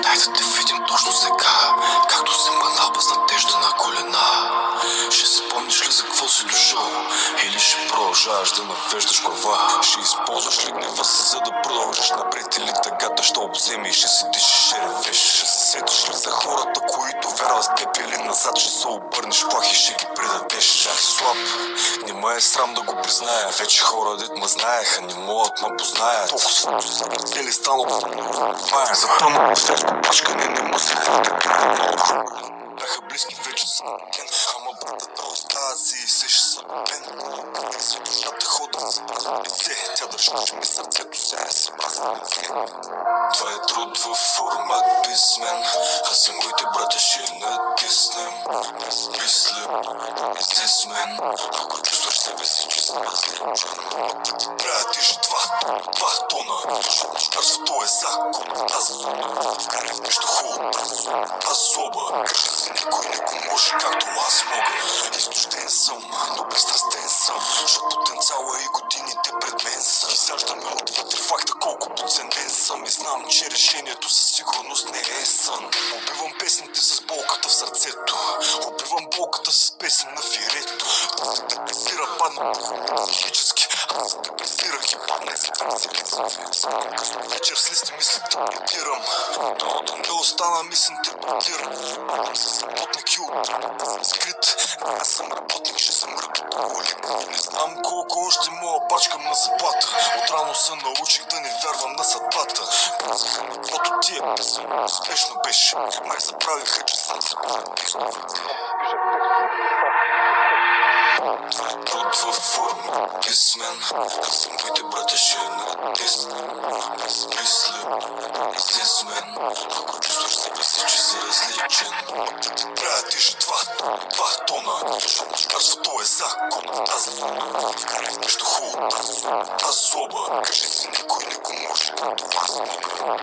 Дай да те видим точно сега, както се манава с надежда на колена. Ще се помниш ли за какво си дошъл, или ще продължаваш да навеждаш глава? Ще използваш ли гнева си, за да продължиш напред, или тъгата ще обземе и ще си дишиш, ще ревеш? Ще се сетиш ли за хората, които вярват в теб, или назад ще се обърнеш плах и ще ги предадеш? Бях слаб, не ме е срам да го призная. Вече хора дет ме знаеха, не могат ме познаят. Толкова своето сърце ли станало да за тъмно всяко пачкане не му се така много. Бяха близки вече са кен, ама братата остават си и се ще са пен. За душата хода с празно лице, тя държеше ми сърцето, сега е с празно лице. Това е труд в формат писмен, аз и моите брата ще натиснем. Без мисля, не с мен, ако чувстваш себе си, че съм различен. Трябва ти же два тона, защото лекарството е закон. Тази зона, вкарай в нещо хубаво, тази злоба. Кажи си, никой не го може, както аз мога. Изтощен съм, но безстрастен съм, защото потенциала и годините пред мен са. Изяждаме отвътре факта колко подценен съм и знам, че решението със сигурност не е сън. Убивам песните с болката в сърцето, убивам болката с песен на фирето. После депресира, падна психически, аз се депресирах и паднах за това си лица. Късно вечер с листи мисли интерпретирам, да не остана мисъл интерпретирам. Падам с работник и утрата съм скрит. Аз съм работник, ще съм работоволик. Не знам колко още мога бачкам на заплата. Отрано се научих да не вярвам на съдбата. Казаха на каквото ти е писано, успешно беше. Май забравиха, че сам се писно. Това е труд във форма писмен, аз съм моите брата ще натиснем. Без мисля, не си с мен, ако чувстваш себе си, че си различен. Трябва ти же два тона, защото лекарството е закон. Тази зона, вкарай в нещо хубаво, тази злоба. Кажи си, никой не го може, както аз мога.